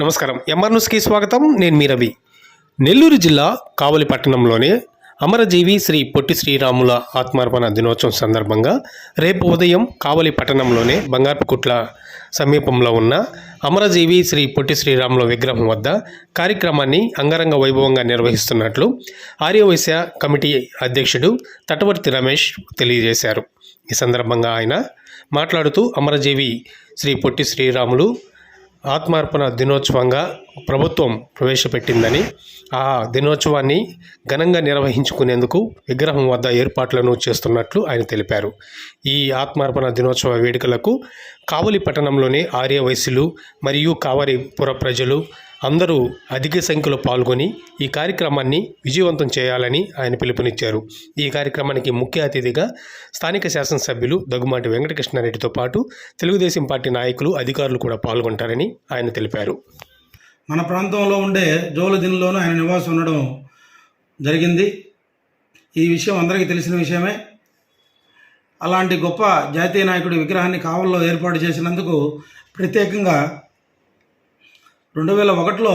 నమస్కారం. ఎంఆర్ న్యూస్కి స్వాగతం. నేను మీ రవి. నెల్లూరు జిల్లా కావలి పట్టణంలోని అమరజీవి శ్రీ పొట్టి శ్రీరాముల ఆత్మార్పణ దినోత్సవం సందర్భంగా రేపు ఉదయం కావలి పట్టణంలోని బంగారుపుకుట్ల సమీపంలో ఉన్న అమరజీవి శ్రీ పొట్టి శ్రీరాముల విగ్రహం వద్ద కార్యక్రమాన్ని అంగరంగ వైభవంగా నిర్వహిస్తున్నట్లు ఆర్యవైశ్య కమిటీ అధ్యక్షుడు తటవర్తి రమేష్ తెలియజేశారు. ఈ సందర్భంగా ఆయన మాట్లాడుతూ అమరజీవి శ్రీ పొట్టి శ్రీరాములు ఆత్మార్పణ దినోత్సవంగా ప్రభుత్వం ప్రవేశపెట్టిందని, ఆ దినోత్సవాన్ని ఘనంగా నిర్వహించుకునేందుకు విగ్రహం వద్ద ఏర్పాట్లను చేస్తున్నట్లు ఆయన తెలిపారు. ఈ ఆత్మార్పణ దినోత్సవ వేడుకలకు కావలి పట్టణంలోని ఆర్యవైశ్యులు మరియు కావలిపుర ప్రజలు అందరూ అధిక సంఖ్యలో పాల్గొని ఈ కార్యక్రమాన్ని విజయవంతం చేయాలని ఆయన పిలుపునిచ్చారు. ఈ కార్యక్రమానికి ముఖ్య అతిథిగా స్థానిక శాసనసభ్యులు దగ్గుమాటి వెంకటకృష్ణారెడ్డితో పాటు తెలుగుదేశం పార్టీ నాయకులు, అధికారులు కూడా పాల్గొంటారని ఆయన తెలిపారు. మన ప్రాంతంలో ఉండే జోలదిన్లోనూ ఆయన నివాసం ఉండడం జరిగింది. ఈ విషయం అందరికీ తెలిసిన విషయమే. అలాంటి గొప్ప జాతీయ నాయకుడి విగ్రహాన్ని కావల్లో ఏర్పాటు చేసినందుకు ప్రత్యేకంగా 2001లో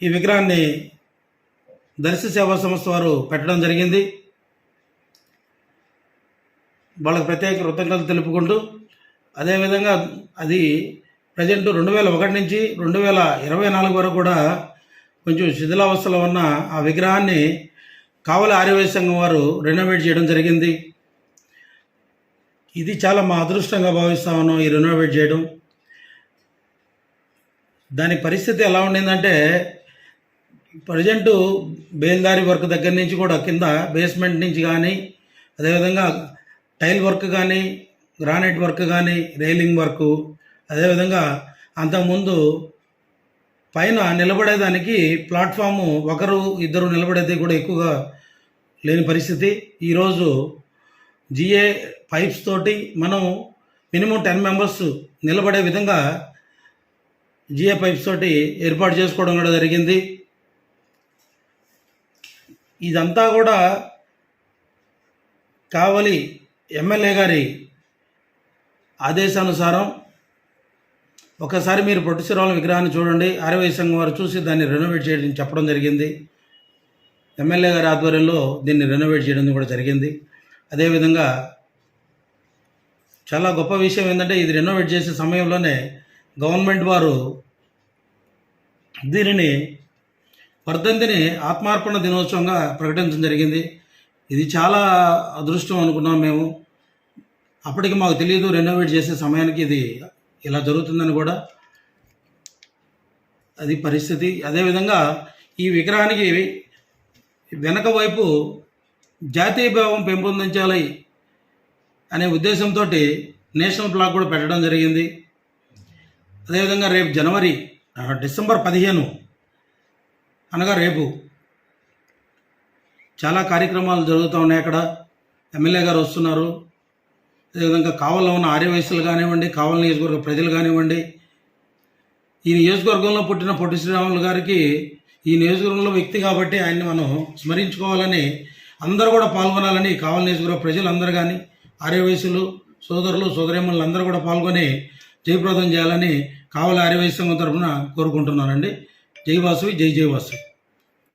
ఈ విగ్రహాన్ని దర్శి సేవా సంస్థ వారు పెట్టడం జరిగింది. వాళ్ళకి ప్రత్యేక కృతజ్ఞతలు తెలుపుకుంటూ, అదేవిధంగా అది ప్రజెంట్ 2001 నుంచి 2024 వరకు కూడా కొంచెం శిథిలావస్థలో ఉన్న ఆ విగ్రహాన్ని కావలి ఆర్యవైశ్య సంఘం వారు రెనోవేట్ చేయడం జరిగింది. ఇది చాలా మా అదృష్టంగా భావిస్తా ఉన్నాం, ఈ రెనోవేట్ చేయడం. దాని పరిస్థితి ఎలా ఉండిందంటే, ప్రజెంటు బేల్దారి వర్క్ దగ్గర నుంచి కూడా కింద బేస్మెంట్ నుంచి కానీ, అదేవిధంగా టైల్ వర్క్ కానీ, గ్రానైట్ వర్క్ కానీ, రైలింగ్ వర్క్, అదేవిధంగా అంతకుముందు పైన నిలబడేదానికి ప్లాట్ఫాము ఒకరు ఇద్దరు నిలబడేది కూడా ఎక్కువగా లేని పరిస్థితి. ఈరోజు జిఏ పైప్స్ తోటి మనం మినిమం 10 మెంబర్స్ నిలబడే విధంగా జిఏ పైప్స్ తోటి ఏర్పాటు చేసుకోవడం కూడా జరిగింది. ఇదంతా కూడా కావలి ఎమ్మెల్యే గారి ఆదేశానుసారం. ఒకసారి మీరు పొట్టి శ్రీరాముల విగ్రహాన్ని చూడండి. ఆర్యవైశ్య సంఘం వారు చూసి దాన్ని రెనోవేట్ చేయడం చెప్పడం జరిగింది. ఎమ్మెల్యే గారి ఆధ్వర్యంలో దీన్ని రెనోవేట్ చేయడం కూడా జరిగింది. అదేవిధంగా చాలా గొప్ప విషయం ఏంటంటే, ఇది రెనోవేట్ చేసే సమయంలోనే గవర్నమెంట్ వారు దీనిని వర్ధంతిని ఆత్మార్పణ దినోత్సవంగా ప్రకటించడం జరిగింది. ఇది చాలా అదృష్టం అనుకున్నాం మేము. అప్పటికి మాకు తెలియదు రెనోవేట్ చేసే సమయానికి ఇది ఇలా జరుగుతుందని కూడా. అది పరిస్థితి. అదేవిధంగా ఈ విగ్రహానికి వెనక వైపు జాతీయ భావం పెంపొందించాలి అనే ఉద్దేశంతో నేషనల్ ఫ్లాగ్ కూడా పెట్టడం జరిగింది. అదేవిధంగా రేపు డిసెంబర్ 15 అనగా రేపు చాలా కార్యక్రమాలు జరుగుతూ ఉన్నాయి. అక్కడ ఎమ్మెల్యే గారు వస్తున్నారు. అదేవిధంగా కావలిలో ఉన్న ఆర్యవైశ్యులు కానివ్వండి, కావలి నియోజకవర్గ ప్రజలు కానివ్వండి, ఈ నియోజకవర్గంలో పుట్టిన పొట్టి శ్రీరాములు గారికి ఈ నియోజకవర్గంలో వ్యక్తి కాబట్టి ఆయన్ని మనం స్మరించుకోవాలని అందరూ కూడా పాల్గొనాలని కావలి నియోజకవర్గ ప్రజలందరూ కానీ, ఆర్యవైశ్యులు సోదరులు సోదరీమణులు అందరూ కూడా పాల్గొని జయప్రదం చేయాలని కావలి ఆర్యవైశ్య సంఘం తరఫున కోరుకుంటున్నానండి. జై వాసవి, జై జై వాసవి.